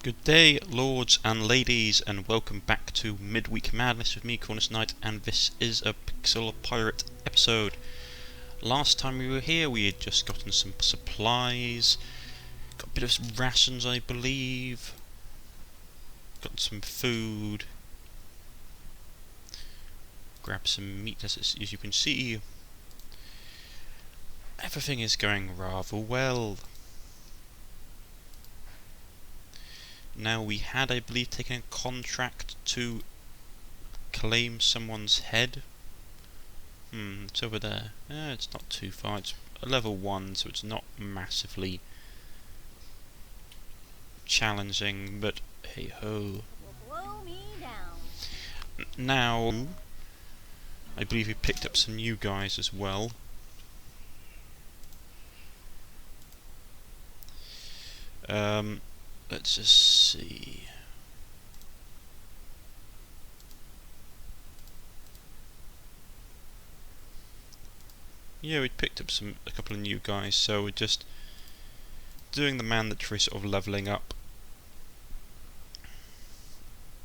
Good day, lords and ladies, and welcome back to Midweek Madness with me, Cornish-Knight, and this is a Pixel Pirate episode. Last time we were here, we had just gotten some supplies, got a bit of rations, I believe, got some food, grabbed some meat, as you can see. Everything is going rather well. Now, we had, I believe, taken a contract to claim someone's head. It's over there. It's not too far. It's a level 1, so it's not massively challenging, but hey ho. Now, I believe we picked up some new guys as well. Let's just see. Yeah, we picked up a couple of new guys, so we're just doing the mandatory sort of leveling up.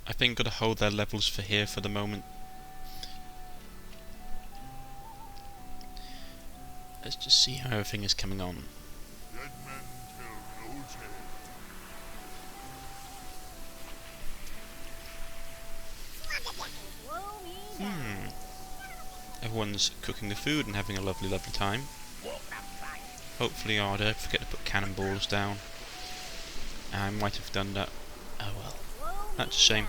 I think gotta hold their levels for here for the moment. Let's just see how everything is coming on. Everyone's cooking the food and having a lovely time. Hopefully, I don't forget to put cannonballs down. I might have done that. Oh well, that's a shame.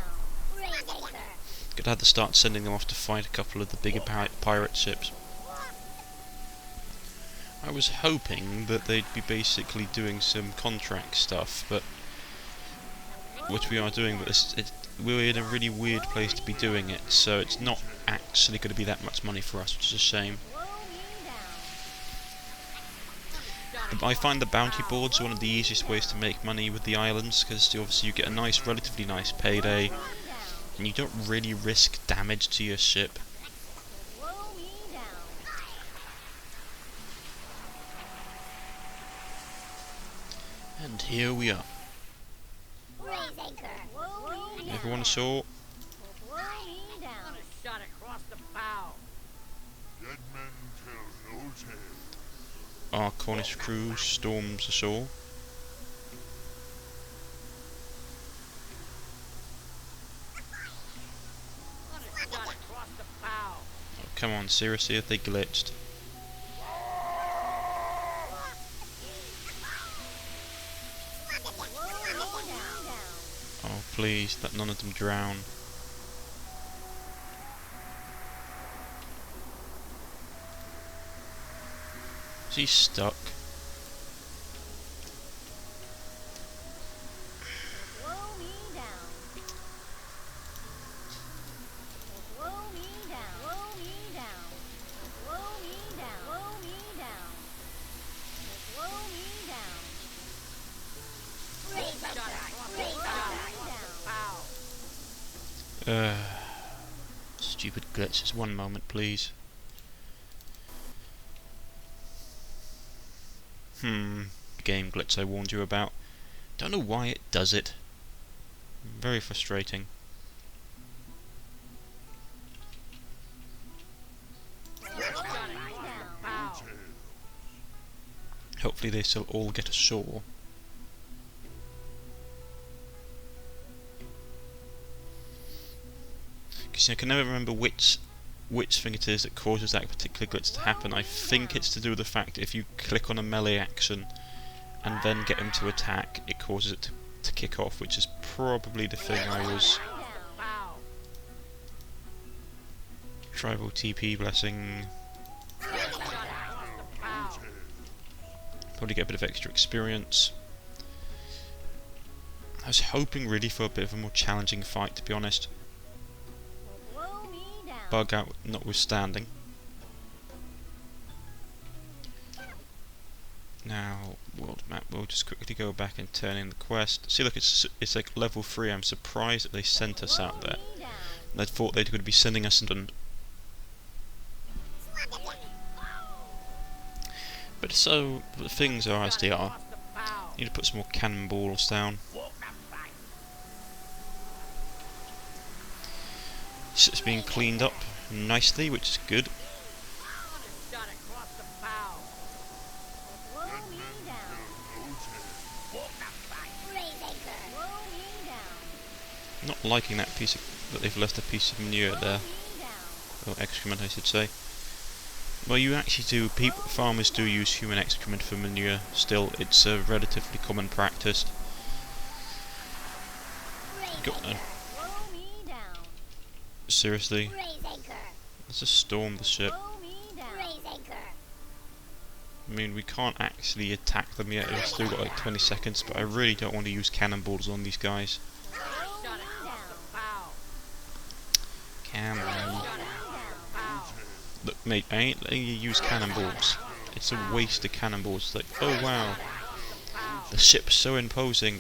Could have to start sending them off to fight a couple of the bigger pirate ships. I was hoping that they'd be basically doing some contract stuff, but which we are doing, but we're in a really weird place to be doing it, so it's not actually going to be that much money for us, which is a shame. I find the bounty boards are one of the easiest ways to make money with the islands, because obviously you get a relatively nice payday, and you don't really risk damage to your ship. And here we are. Everyone ashore. Our Cornish crew storms ashore. Oh, come on, seriously, have they glitched? Oh, please, let none of them drown. Is he stuck? Stupid glitches. One moment, please. Game glitch I warned you about. Don't know why it does it. Very frustrating. Hopefully they still all get ashore. Because I can never remember which thing it is that causes that particular glitch to happen. I think it's to do with the fact that if you click on a melee action and then get him to attack, it causes it to kick off, which is probably the thing I was... Tribal TP blessing. Probably get a bit of extra experience. I was hoping really for a bit of a more challenging fight, to be honest. Bug out notwithstanding. Now, world map, we'll just quickly go back and turn in the quest. See, look, it's like level 3. I'm surprised that they sent us out there. I thought they would be sending us into... But so, the things are as they are. Need to put some more cannonballs down. Ship's being cleaned up nicely, which is good. Not liking that that they've left a piece of manure there, or excrement, I should say. Well, you actually do. Farmers do use human excrement for manure. Still, it's a relatively common practice. Seriously, let's just storm the ship. I mean, we can't actually attack them yet. We've still got like 20 seconds, but I really don't want to use cannonballs on these guys. Come on. Look, mate, I ain't letting you use cannonballs. It's a waste of cannonballs. It's like, oh wow, the ship's so imposing.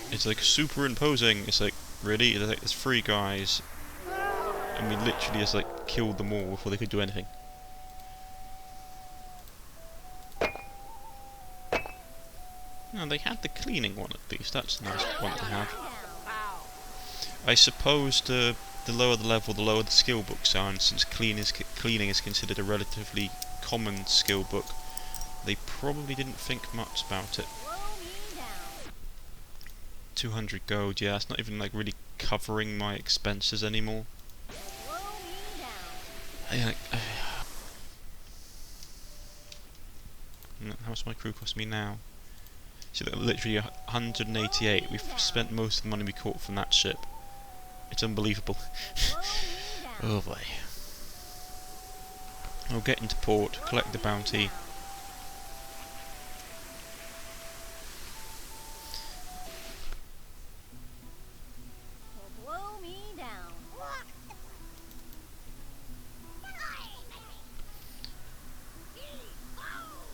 It's like super imposing. It's like, really? It's like, there's 3 guys, and we literally just like killed them all before they could do anything. No, they had the cleaning one at least. That's a nice one to have. I suppose the lower the level, the lower the skill books are, and since cleaning is considered a relatively common skill book, they probably didn't think much about it. 200 gold, yeah, it's not even like really covering my expenses anymore. How much my crew cost me now? See, literally 188. We've spent most of the money we caught from that ship. It's unbelievable. Oh boy. We'll get into port, collect the bounty.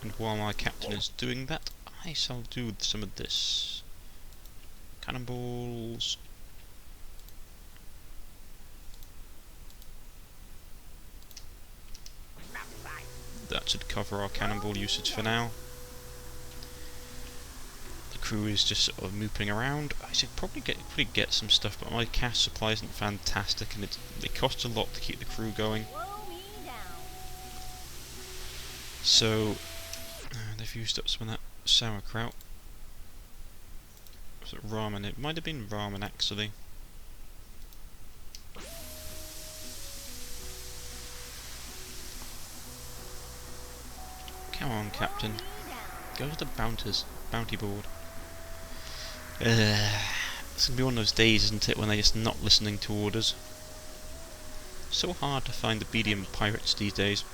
And while my captain is doing that, I shall do some of this. Cannonballs. That should cover our cannonball usage for now. The crew is just sort of mooping around. I should probably get some stuff, but my cash supply isn't fantastic, and it costs a lot to keep the crew going. So they've used up some of that sauerkraut. Was it ramen? It might have been ramen actually. Come on, Captain. Go to the bounty board. It's gonna be one of those days, isn't it, when they're just not listening to orders. So hard to find obedient pirates these days.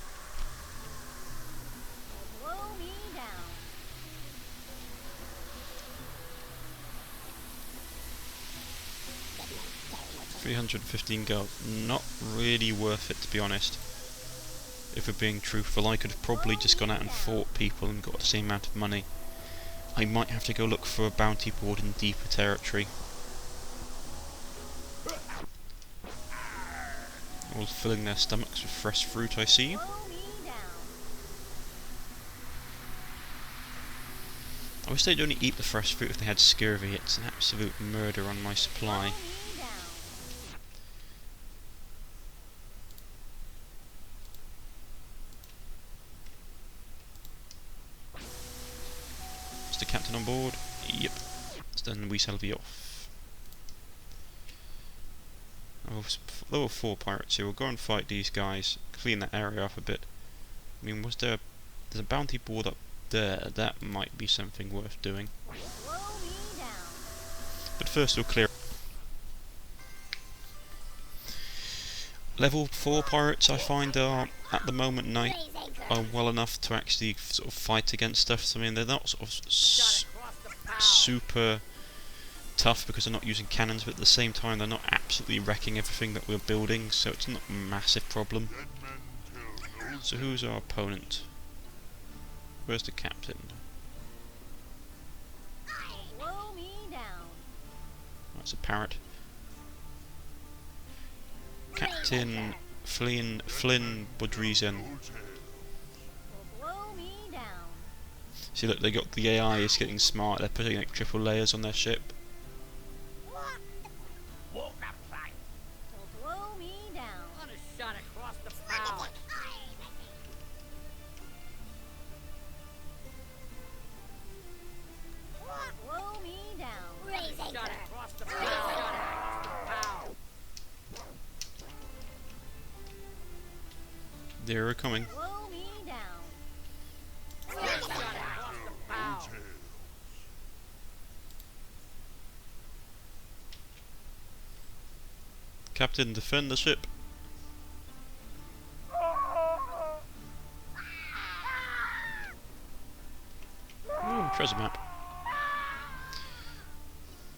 $315 gold. Not really worth it, to be honest. If we're being truthful, I could have probably just gone out and fought people and got the same amount of money. I might have to go look for a bounty board in deeper territory. All filling their stomachs with fresh fruit, I see. I wish they'd only eat the fresh fruit if they had scurvy. It's an absolute murder on my supply. The captain on board? Yep. So then we shall be off. Oh, level 4 pirates here. We'll go and fight these guys, clean that area up a bit. I mean, there's a bounty board up there. That might be something worth doing. But first we'll clear. Level 4 pirates, I find, are at the moment are well enough to actually sort of fight against stuff. So, I mean, they're not sort of super tough because they're not using cannons, but at the same time they're not absolutely wrecking everything that we're building, so it's not a massive problem. So who's our opponent? Where's the captain? That's a parrot. Captain Flynn Budrisen. See, look, they got the AI is getting smart. They're putting like triple layers on their ship. They're coming. Slow me down. Captain, defend the ship. Ooh, treasure map.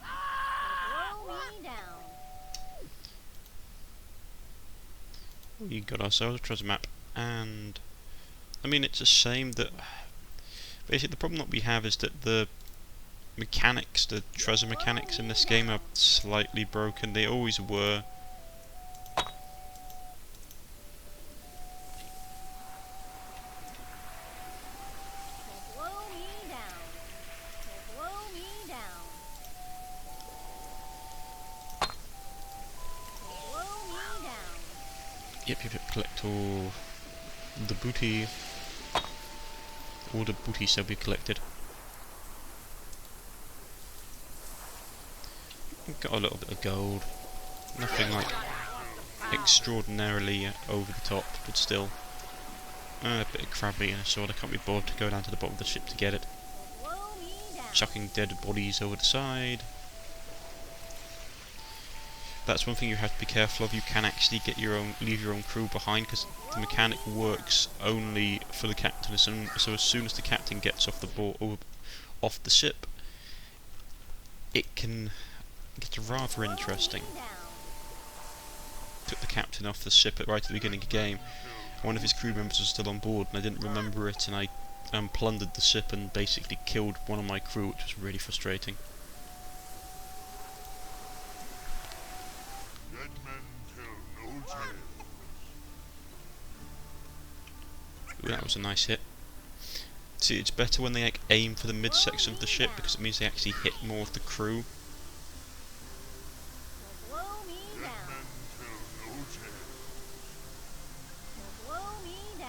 Slow me down. We got ourselves a treasure map, and I mean, it's a shame that basically the problem that we have is that the mechanics, the treasure mechanics in this game are slightly broken. They always were. Slow me down. Slow me down. Slow me down. Yep, collect all the booty. All the booty shall be collected. Got a little bit of gold. Nothing like extraordinarily over the top, but still. A bit of crab meat and a sword. I can't be bothered to go down to the bottom of the ship to get it. Slow me down. Chucking dead bodies over the side. That's one thing you have to be careful of. You can actually get leave your own crew behind, because the mechanic works only for the captain. So as soon as the captain gets off the board, off the ship, it can get rather interesting. Took the captain off the ship right at the beginning of the game. One of his crew members was still on board, and I didn't remember it, and I plundered the ship and basically killed one of my crew, which was really frustrating. Ooh, that was a nice hit. See, it's better when they aim for the midsection of the ship, because it means they actually hit more of the crew. Slow me down. Slow me down.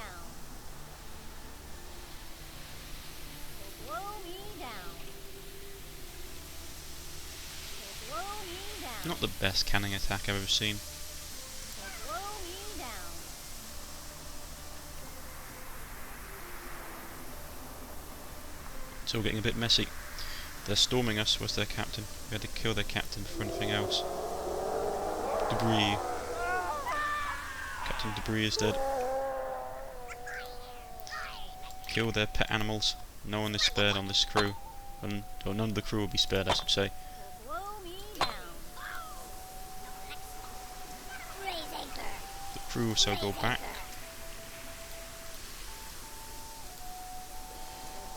Slow me down. Slow me down. Not the best cannon attack I've ever seen. Slow me down. It's all getting a bit messy. They're storming us. Was their captain? We had to kill their captain before anything else. Debris. Captain Debris is dead. Kill their pet animals. No one is spared on this crew. Or none of the crew will be spared, I should say. Slow me down. The crew shall go back.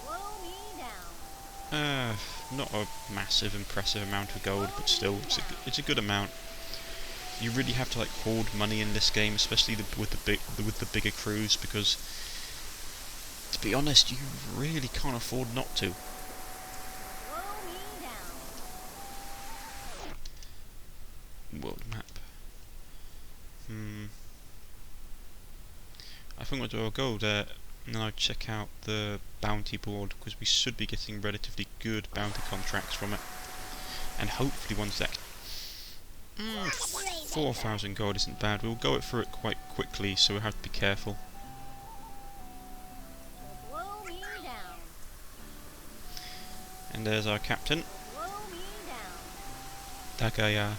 Slow me down. Not a massive, impressive amount of gold, but still, it's a good amount. You really have to like hoard money in this game, especially with the bigger crews, because to be honest, you really can't afford not to. Slow me down. World map. I think I'll go there and then I'll check out the bounty board, because we should be getting relatively good bounty contracts from it, and hopefully ones that 4,000 gold isn't bad. We'll go through it quite quickly, so we'll have to be careful. Slow me down. And there's our captain, Slow me down.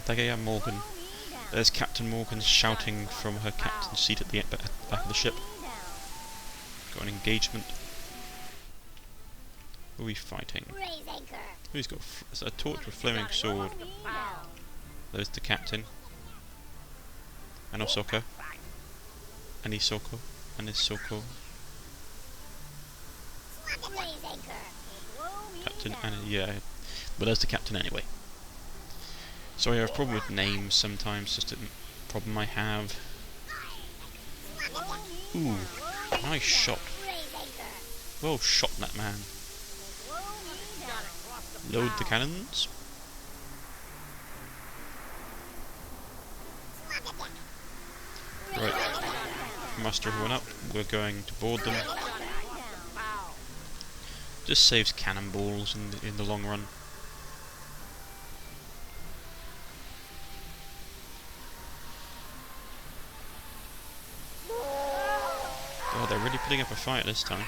Dagaya Morgan. Slow me down. There's Captain Morgan shouting from her captain's seat at the back of the ship. Slow me down. Got an engagement. Who are we fighting? Raise anchor. Who's got a torch with flaming sword? Slow me down. There's the captain. And Osoko. And Isoko. And Isoko. Raise anchor. Slow me Captain down. and yeah. But there's the captain anyway. Sorry, I have a problem with names sometimes, just a problem I have. Ooh, nice shot. Well shot, that man. Load the cannons. Right, muster everyone up. We're going to board them. Just saves cannonballs in the long run. putting up a fight this time.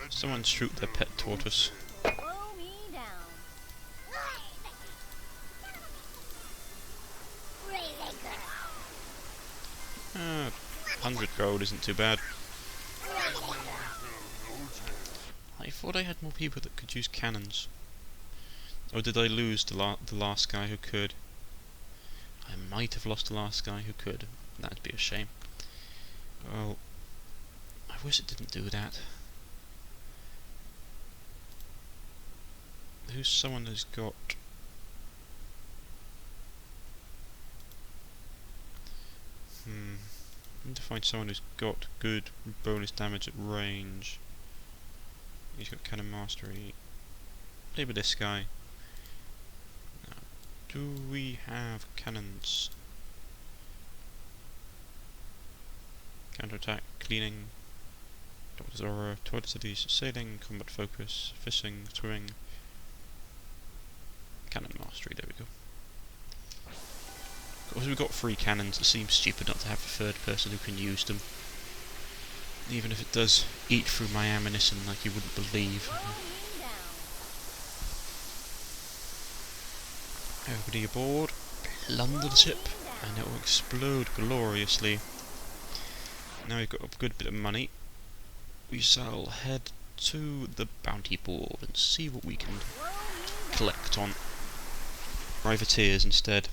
Someone shoot their pet tortoise. Blow me down. 100 gold isn't too bad. I thought I had more people that could use cannons. Or did I lose the last guy who could? I might have lost the last guy who could. That'd be a shame. Well, I wish it didn't do that. Who's someone who's got... I need to find someone who's got good bonus damage at range. He's got cannon mastery. Maybe this guy. Now, do we have cannons? Counterattack, cleaning, Doctor's Aura, Toilet Cities, Sailing, Combat Focus, Fishing, Swimming, Cannon Mastery, there we go. Of course we've got 3 cannons, it seems stupid not to have a third person who can use them. Even if it does eat through my ammunition like you wouldn't believe. Everybody aboard, plunder the ship, and it will explode gloriously. Now we've got a good bit of money. We shall head to the bounty board and see what we can collect on privateers instead.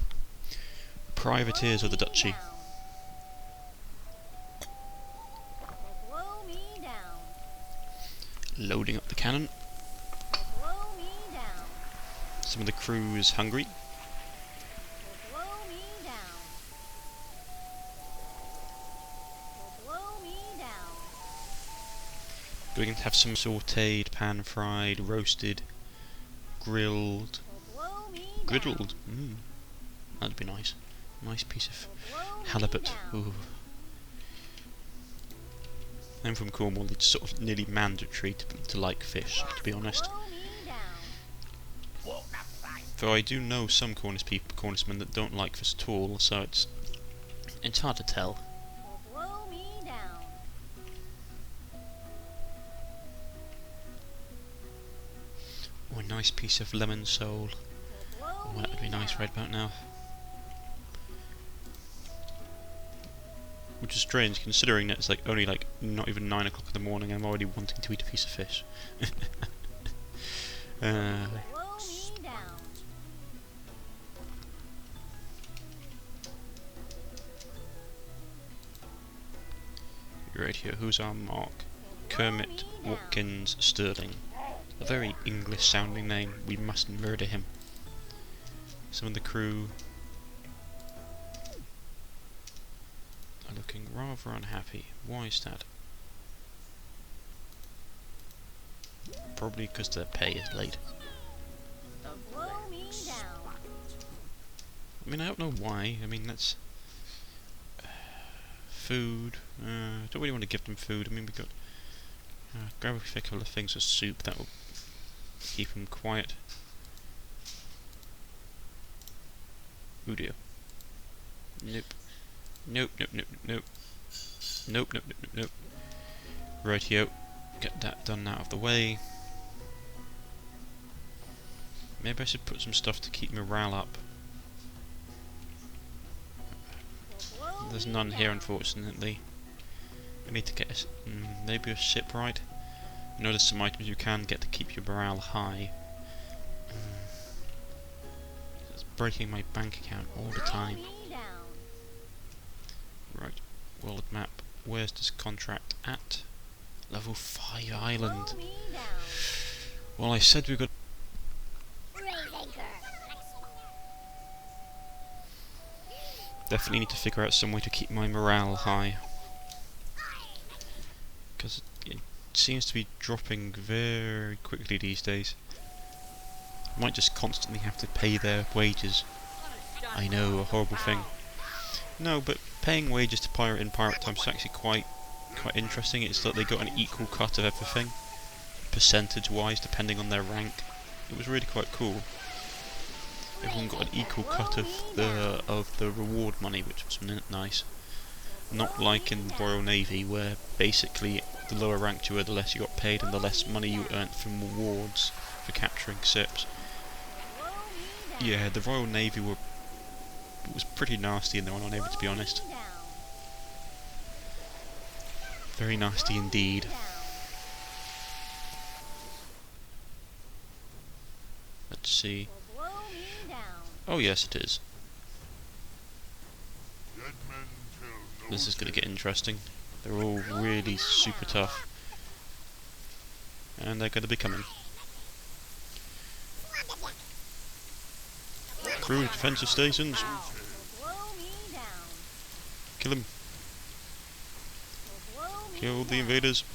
Privateers of the Duchy. Blow me down. Loading up the cannon. Blow me down. Some of the crew is hungry. Blow me down. Blow me down. Going to have some sautéed, pan-fried, roasted, grilled, Blow me griddled. That'd be nice. Nice piece of halibut. Ooh. I'm from Cornwall. It's sort of nearly mandatory to like fish, to be honest. Blow me down. Though I do know some Cornishmen that don't like fish at all, so it's hard to tell. Blow me down. Oh, a nice piece of lemon sole. Oh, that would be nice right about now. Which is strange, considering that it's like only like not even 9 o'clock in the morning. I'm already wanting to eat a piece of fish. Blow me down. Right here, who's our mark? Kermit Watkins Sterling. A very English sounding name. We must murder him. Some of the crew are looking rather unhappy. Why is that? Probably because their pay is late. Blow me down. I mean, I don't know why. I mean, that's... food. Don't really want to give them food. I mean, we got... grab a couple of things of soup. That will keep them quiet. Oh dear. Nope. Nope, nope, nope, nope. Nope, nope, nope, nope, nope. Rightio. Get that done out of the way. Maybe I should put some stuff to keep morale up. There's none here, unfortunately. We need to get maybe a shipwright. I know there's some items you can get to keep your morale high. It's breaking my bank account all the time. Right, world map. Where's this contract at? Level 5 island. Well, I said we got... Definitely need to figure out some way to keep my morale high. Because it seems to be dropping very quickly these days. I might just constantly have to pay their wages. I know, a horrible thing. No, but paying wages to pirate in pirate times is actually quite interesting. It's that they got an equal cut of everything, percentage-wise, depending on their rank. It was really quite cool. everyone got an equal cut of the reward money, which was nice. Not like in the Royal Navy, where basically the lower ranked you were, the less you got paid, and the less money you earned from rewards for capturing ships. Yeah, the Royal Navy was pretty nasty in the Royal Navy, to be honest. Very nasty indeed. Let's see. Oh yes, it is. This is going to get interesting. They're all really super tough. And they're going to be coming. Crew, defensive stations. Kill them. Kill the invaders.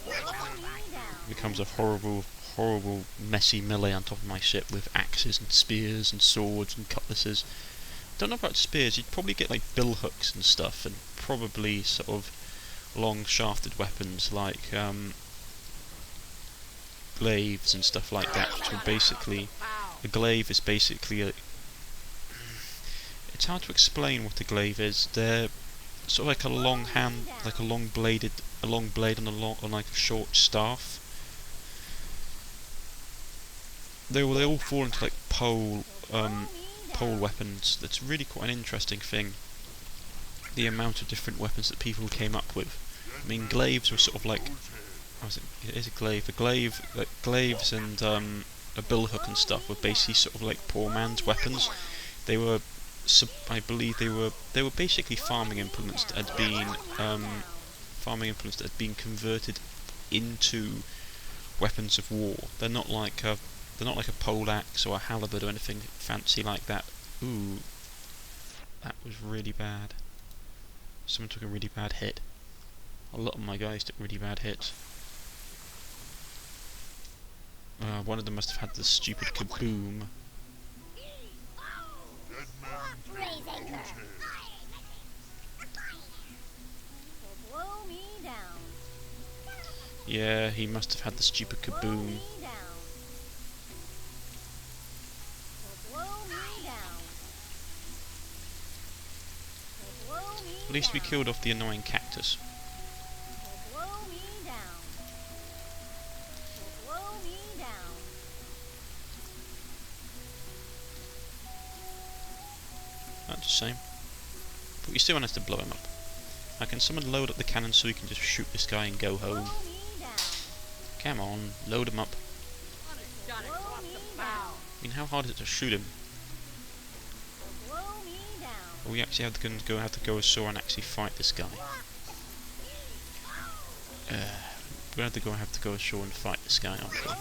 It becomes a horrible, messy melee on top of my ship with axes and spears and swords and cutlasses. Don't know about spears. You'd probably get like bill hooks and stuff, and probably sort of long shafted weapons like glaives and stuff like that, which are basically, a glaive is basically a, it's hard to explain what a glaive is. They're sort of like a long hand, like a long blade on like a short staff. They all fall into like pole weapons. That's really quite an interesting thing, the amount of different weapons that people came up with. I mean, glaives were sort of like, it is a glaive. Like glaives and a bill hook and stuff were basically sort of like poor man's weapons. They were, I believe, they were basically farming implements that had been converted into weapons of war. They're not like a pole axe or a halberd or anything fancy like that. Ooh, that was really bad. Someone took a really bad hit. A lot of my guys took really bad hits. One of them must have had the stupid kaboom. Yeah, he must have had the stupid kaboom. At least we killed off the annoying cactus. That's the same. But we still managed to blow him up. Now can someone load up the cannon so we can just shoot this guy and go home? Come on, load him up. I mean, how hard is it to shoot him? Well, we actually have to go ashore and actually fight this guy. We have to go ashore and fight this guy, aren't we?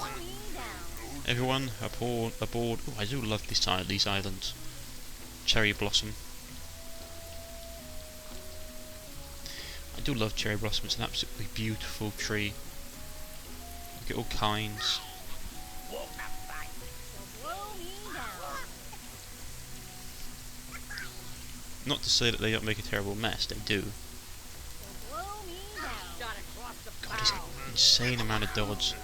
Everyone aboard. Oh, I do love these islands. Cherry blossom. I do love cherry blossom. It's an absolutely beautiful tree. You get all kinds. Not to say that they don't make a terrible mess, they do. God, he's got an insane amount of dodge.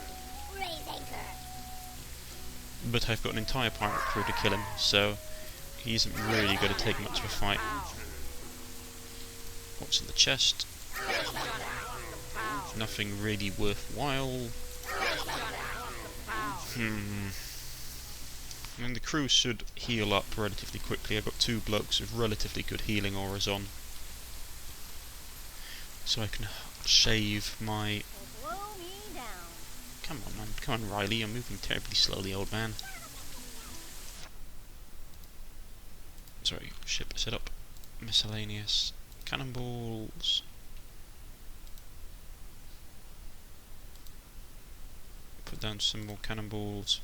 But I've got an entire pirate crew to kill him, so he isn't really going to take much of a fight. What's in the chest? Nothing really worthwhile. I mean, the crew should heal up relatively quickly. I've got two blokes with relatively good healing auras on, so I can shave my... Come on, man. Come on, Riley. You're moving terribly slowly, old man. Sorry, ship set up. Miscellaneous. Cannonballs. Put down some more cannonballs.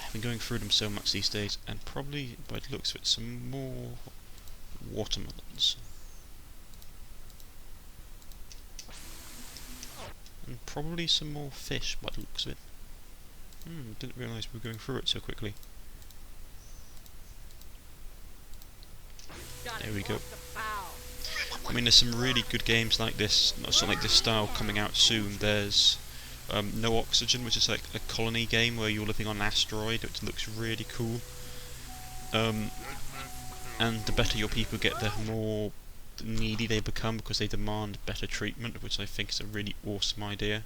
I've been going through them so much these days, and probably, by the looks of it, some more watermelons. And probably some more fish, by the looks of it. Didn't realise we were going through it so quickly. There we go. I mean, there's some really good games like this, not like this style, coming out soon. There's No Oxygen, which is like a colony game where you're living on an asteroid, which looks really cool. And the better your people get, the more needy they become because they demand better treatment, which I think is a really awesome idea.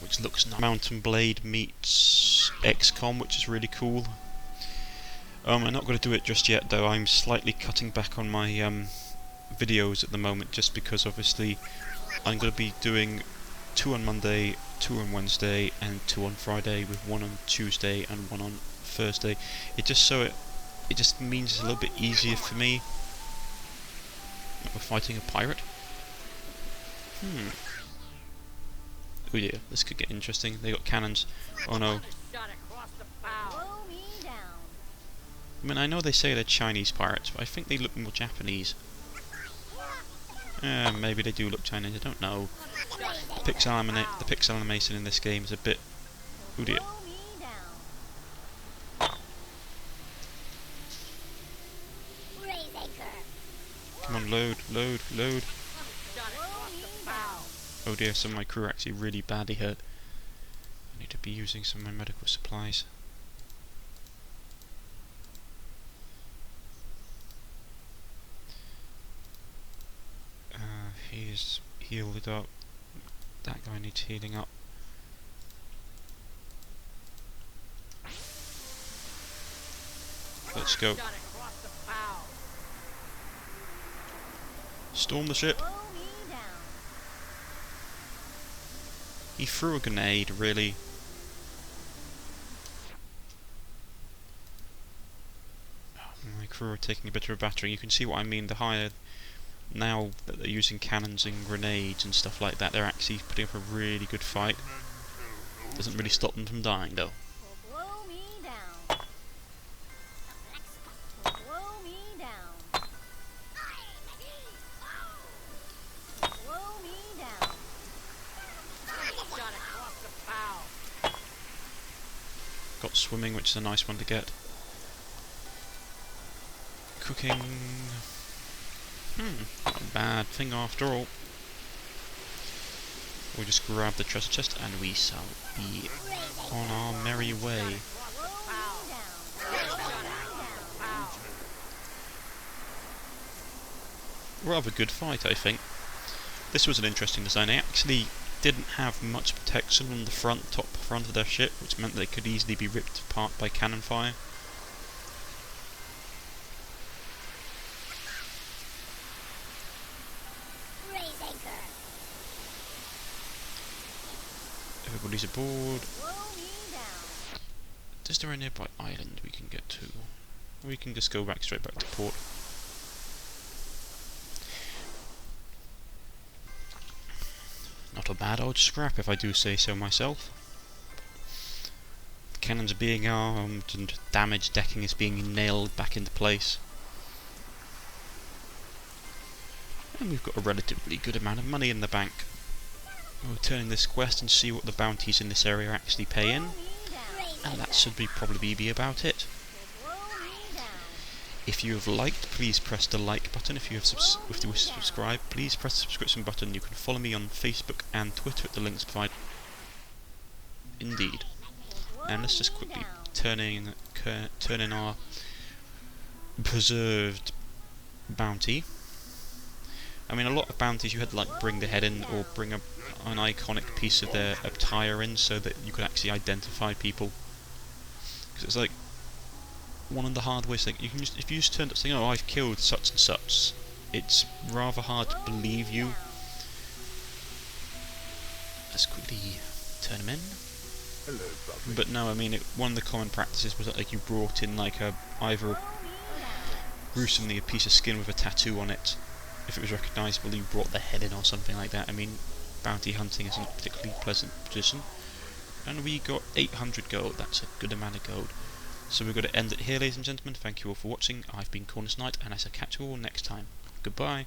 Which looks like Mountain Blade meets XCOM, which is really cool. I'm not going to do it just yet though. I'm slightly cutting back on my videos at the moment, just because obviously I'm going to be doing 2 on Monday, 2 on Wednesday, and 2 on Friday, with 1 on Tuesday and 1 on Thursday. It just means it's a little bit easier for me. We're fighting a pirate. Oh yeah, this could get interesting. They got cannons. Oh no. I mean, I know they say they're Chinese pirates, but I think they look more Japanese. Maybe they do look Chinese, I don't know. The pixel animation in this game is a bit... Oh dear. Come on, load, load, load. Oh dear, some of my crew are actually really badly hurt. I need to be using some of my medical supplies. He's healed it up. That guy needs healing up. Let's go. Storm the ship. He threw a grenade, really. My crew are taking a bit of a battering. You can see what I mean. The higher, now that they're using cannons and grenades and stuff like that, they're actually putting up a really good fight. Doesn't really stop them from dying, though. Got swimming, which is a nice one to get. Cooking. Not a bad thing after all. We'll just grab the treasure chest and we shall be on our merry way. Rather good fight, I think. This was an interesting design. They actually didn't have much protection on the top front of their ship, which meant they could easily be ripped apart by cannon fire. Everybody's aboard. Is there a nearby island we can get to? We can just go straight back to port. Not a bad old scrap, if I do say so myself. The cannons are being armed and damaged decking is being nailed back into place. And we've got a relatively good amount of money in the bank. We'll turn in this quest and see what the bounties in this area actually pay in. And that should probably be about it. If you have liked, please press the like button. If you wish to subscribe, please press the subscription button. You can follow me on Facebook and Twitter at the links provided. Indeed. And let's just quickly turn in our preserved bounty. I mean, a lot of bounties you had to like bring the head in or bring an iconic piece of their attire in so that you could actually identify people. Because it's like one of the hard ways, like if you just turned up saying, "Oh, I've killed such and such," it's rather hard to believe you. Let's quickly turn them in. Hello, Bubbly. But no, I mean, one of the common practices was that like you brought in like either gruesomely a piece of skin with a tattoo on it. If it was recognisable, you brought the head in or something like that. I mean, bounty hunting isn't a particularly pleasant position. And we got 800 gold. That's a good amount of gold. So we're going to end it here, ladies and gentlemen. Thank you all for watching. I've been Cornish-Knight, and I shall catch you all next time. Goodbye.